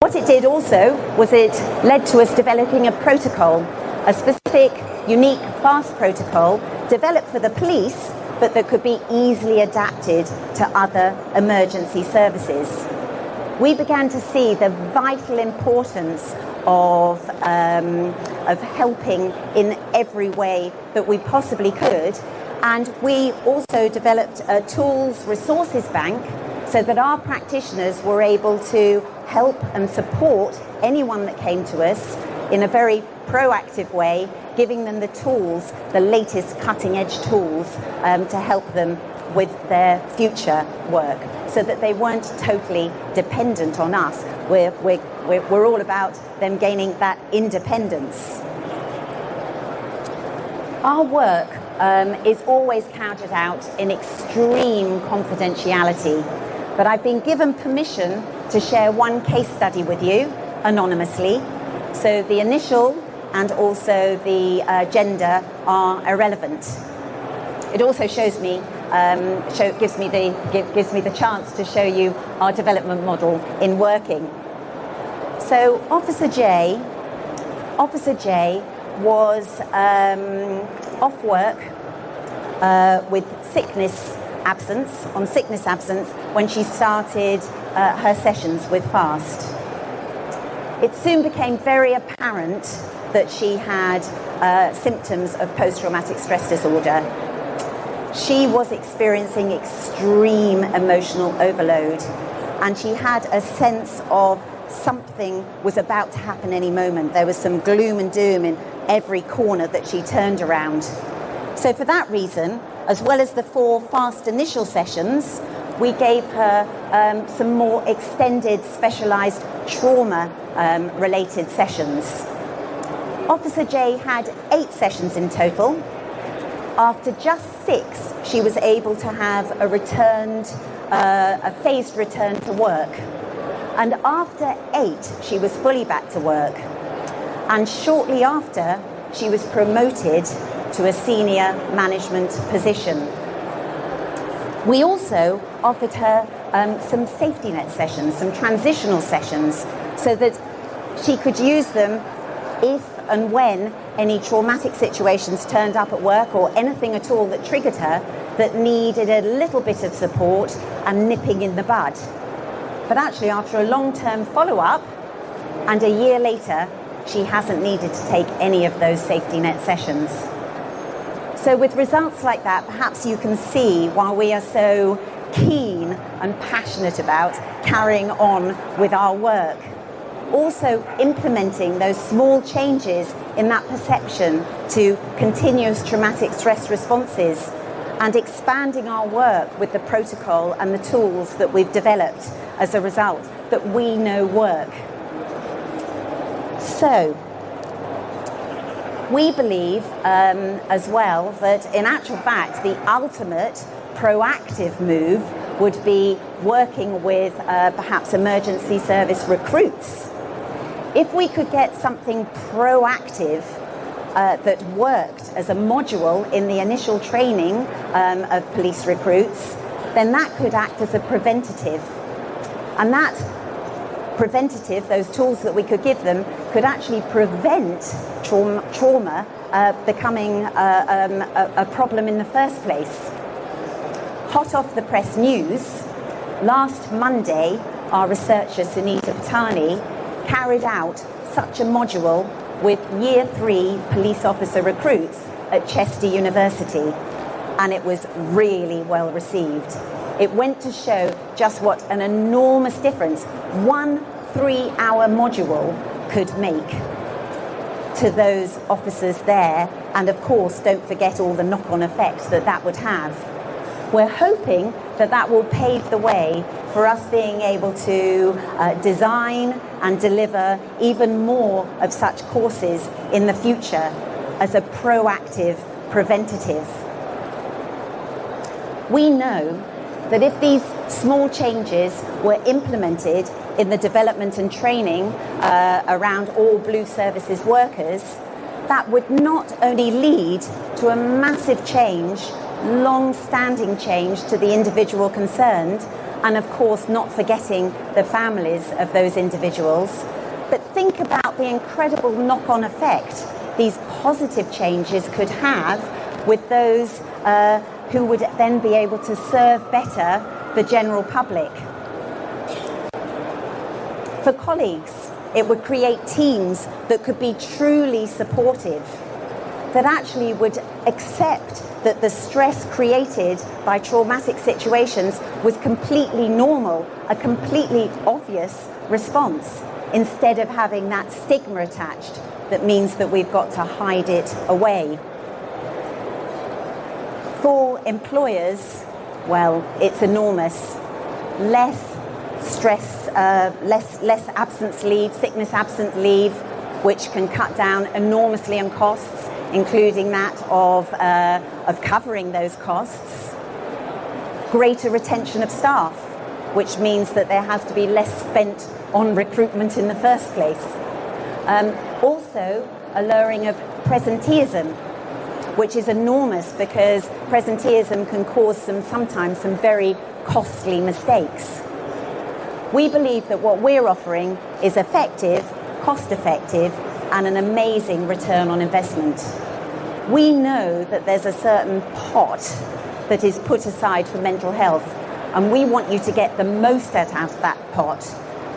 What it did also was it led to us developing a protocol, a specific, unique, fast protocol developed for the police, but that could be easily adapted to other emergency services. We began to see the vital importance of helping in every way that we possibly could, and we also developed a tools resources bank so that our practitioners were able to help and support anyone that came to us in a very proactive way, giving them the tools, the latest cutting-edge tools to help them with their future work, so that they weren't totally dependent on us. We're all about them gaining that independence. Our work is always carried out in extreme confidentiality, but I've been given permission to share one case study with you anonymously. So the initial and also the gender are irrelevant. It also gives me the chance to show you our development model in working. So Officer J was off work with sickness absence when she started her sessions with FAST. It soon became very apparent that she had symptoms of post-traumatic stress disorder. She was experiencing extreme emotional overload, and she had a sense of something was about to happen any moment. There was some gloom and doom in every corner that she turned around. So for that reason, as well as the 4 fast initial sessions, we gave her some more extended specialised trauma related sessions. Officer J had 8 sessions in total. After just 6, she was able to have a phased return to work. And after 8, she was fully back to work. And shortly after, she was promoted to a senior management position. We also offered her some safety net sessions, some transitional sessions, so that she could use them if and when any traumatic situations turned up at work, or anything at all that triggered her that needed a little bit of support and nipping in the bud. But actually, after a long-term follow-up and a year later, she hasn't needed to take any of those safety net sessions. So with results like that, perhaps you can see why we are so keen and passionate about carrying on with our work. Also implementing those small changes in that perception to continuous traumatic stress responses, and expanding our work with the protocol and the tools that we've developed as a result that we know work. So we believe as well that in actual fact the ultimate proactive move would be working with perhaps emergency service recruits. If we could get something proactive that worked as a module in the initial training of police recruits, then that could act as a preventative. And that preventative, those tools that we could give them, could actually prevent trauma becoming a problem in the first place. Hot off the press news, last Monday, our researcher Sunita Patani carried out such a module with Year 3 police officer recruits at Chester University, and it was really well received. It went to show just what an enormous difference 1 3-hour module could make to those officers there, and of course don't forget all the knock-on effects that would have. We're hoping that will pave the way for us being able to design and deliver even more of such courses in the future as a proactive preventative. We know that if these small changes were implemented in the development and training around all Blue Services workers, that would not only lead to a massive change, long-standing change to the individual concerned, and of course not forgetting the families of those individuals. But think about the incredible knock-on effect these positive changes could have with those who would then be able to serve better the general public. For colleagues, it would create teams that could be truly supportive, that actually would accept that the stress created by traumatic situations was completely normal, a completely obvious response, instead of having that stigma attached that means that we've got to hide it away. For employers, well, it's enormous. Less stress, less absence leave, sickness absence leave, which can cut down enormously on costs, including that of covering those costs. Greater retention of staff, which means that there has to be less spent on recruitment in the first place. Also, a lowering of presenteeism, which is enormous because presenteeism can cause sometimes some very costly mistakes. We believe that what we're offering is effective, cost-effective, and an amazing return on investment. We know that there's a certain pot that is put aside for mental health, and we want you to get the most out of that pot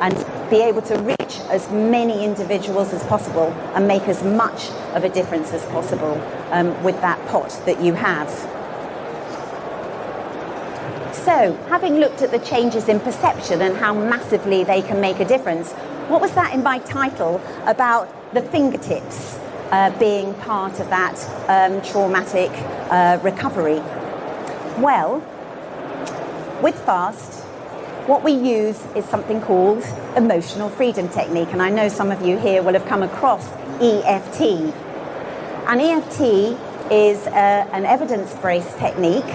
and be able to reach as many individuals as possible and make as much of a difference as possible with that pot that you have. So, having looked at the changes in perception and how massively they can make a difference, what was that in my title about the fingertips being part of that traumatic recovery? Well, with FAST, what we use is something called emotional freedom technique, and I know some of you here will have come across EFT. And EFT is an evidence-based technique,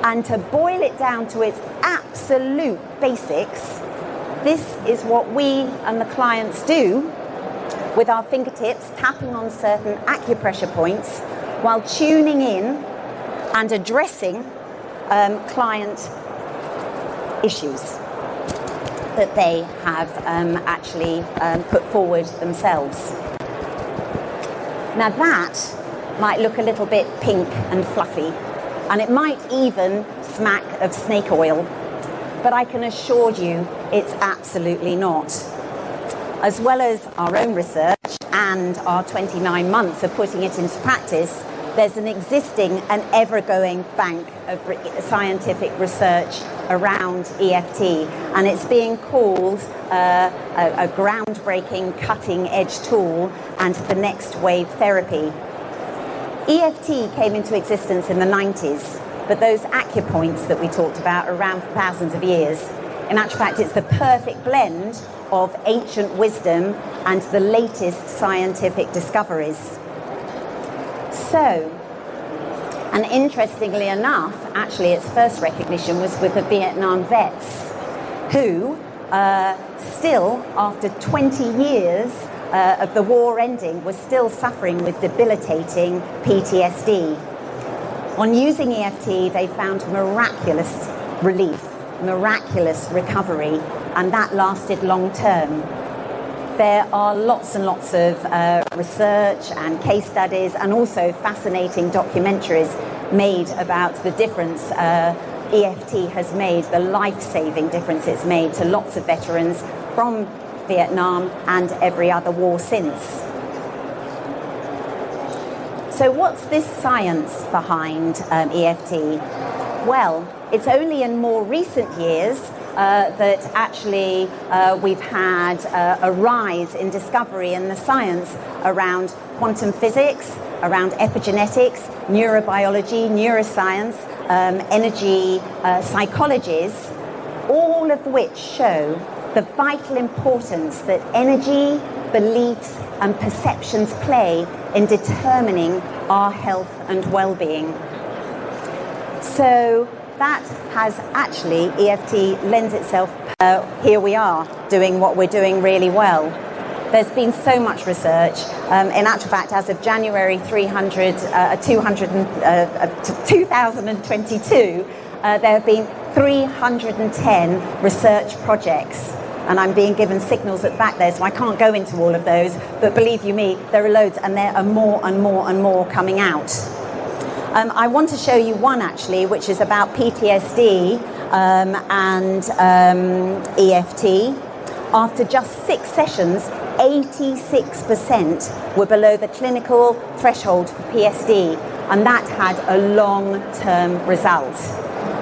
and to boil it down to its absolute basics, this is what we and the clients do with our fingertips, tapping on certain acupressure points while tuning in and addressing client issues that they have actually put forward themselves. Now that might look a little bit pink and fluffy, and it might even smack of snake oil, but I can assure you it's absolutely not. As well as our own research and our 29 months of putting it into practice, there's an existing and ever-going bank of scientific research around EFT, and it's being called a groundbreaking, cutting-edge tool and the next wave therapy. EFT came into existence in the 90s, but those acupoints that we talked about are around for thousands of years. In actual fact, it's the perfect blend of ancient wisdom and the latest scientific discoveries. So, and interestingly enough, actually its first recognition was with the Vietnam vets, who still, after 20 years of the war ending, was still suffering with debilitating PTSD. On using EFT, they found miraculous relief, miraculous recovery, and that lasted long term. There are lots and lots of research and case studies and also fascinating documentaries made about the difference EFT has made, the life-saving difference it's made to lots of veterans from Vietnam and every other war since. So what's this science behind EFT? Well, it's only in more recent years that actually we've had a rise in discovery in the science around quantum physics, around epigenetics, neurobiology, neuroscience, energy psychologies, all of which show the vital importance that energy, beliefs and perceptions play in determining our health and well-being. So that has actually, EFT lends itself, here we are doing what we're doing really well. There's been so much research. In actual fact, as of January 2022, there have been 310 research projects, and I'm being given signals at the back there, so I can't go into all of those, but believe you me, there are loads, and there are more and more and more coming out. I want to show you one actually, which is about PTSD and EFT. After just 6 sessions, 86% were below the clinical threshold for PSD, and that had a long-term result.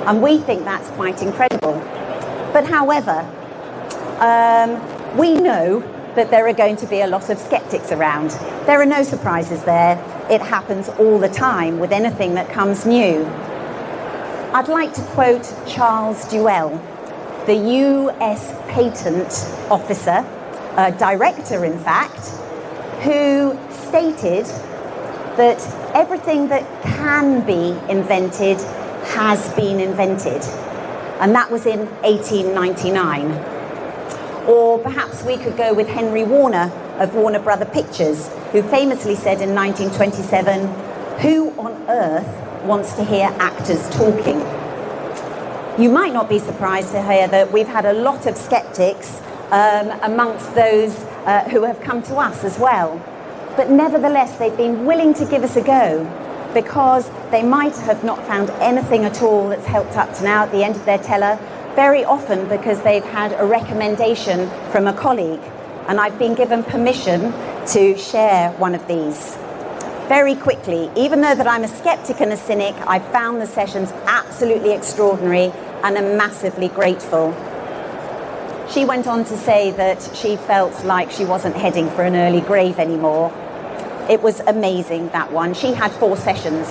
And we think that's quite incredible. But however, we know that there are going to be a lot of skeptics around. There are no surprises there. It happens all the time with anything that comes new. I'd like to quote Charles Duell, the US Patent Officer, director in fact, who stated that everything that can be invented has been invented. And that was in 1899. Or perhaps we could go with Henry Warner of Warner Brother Pictures, who famously said in 1927, "Who on earth wants to hear actors talking?" You might not be surprised to hear that we've had a lot of skeptics amongst those who have come to us as well. But nevertheless, they've been willing to give us a go, because they might have not found anything at all that's helped up to now at the end of their teller, very often because they've had a recommendation from a colleague. And I've been given permission to share one of these. Very quickly, even though that I'm a skeptic and a cynic, I found the sessions absolutely extraordinary and am massively grateful. She went on to say that she felt like she wasn't heading for an early grave anymore. It was amazing, that one. She had 4 sessions.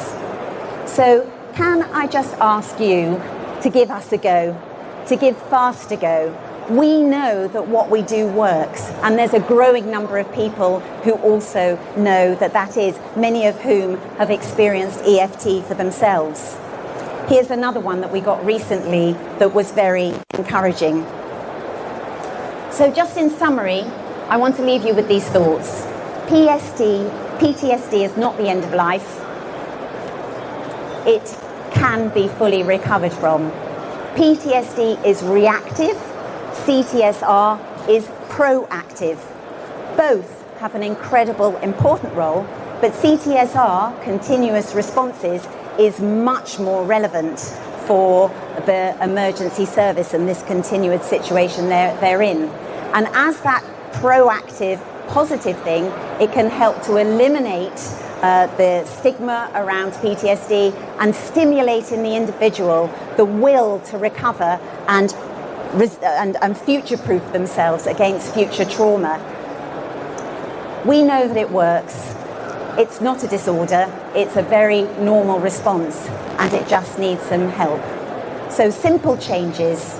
So can I just ask you to give us a go, to give FAST a go? We know that what we do works, and there's a growing number of people who also know that that is, many of whom have experienced EFT for themselves. Here's another one that we got recently that was very encouraging. So just in summary, I want to leave you with these thoughts. PTSD is not the end of life. It can be fully recovered from. PTSD is reactive. CTSR is proactive. Both have an incredible, important role, but CTSR, continuous responses, is much more relevant for the emergency service and this continued situation they're in. And as that proactive, positive thing, it can help to eliminate the stigma around PTSD and stimulate in the individual the will to recover and future-proof themselves against future trauma. We know that it works. It's not a disorder, it's a very normal response, and it just needs some help. So simple changes.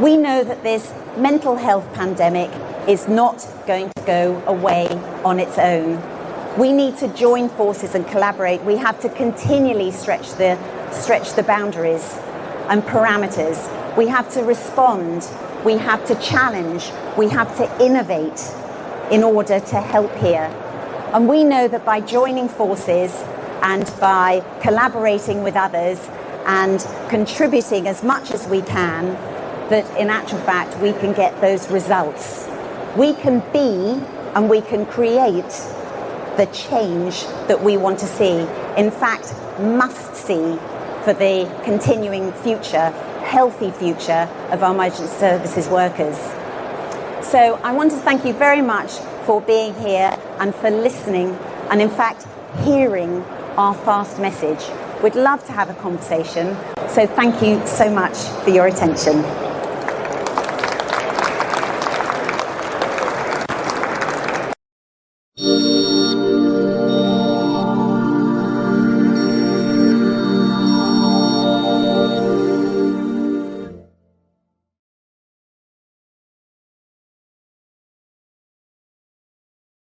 We know that this mental health pandemic is not going to go away on its own. We need to join forces and collaborate. We have to continually stretch the boundaries and parameters. We have to respond, we have to challenge, we have to innovate in order to help here. And we know that by joining forces and by collaborating with others and contributing as much as we can, that in actual fact we can get those results. We can be and we can create the change that we want to see. In fact, must see for the continuing future, healthy future of our emergency services workers. So I want to thank you very much for being here and for listening and in fact hearing our FAST message. We'd love to have a conversation, so thank you so much for your attention.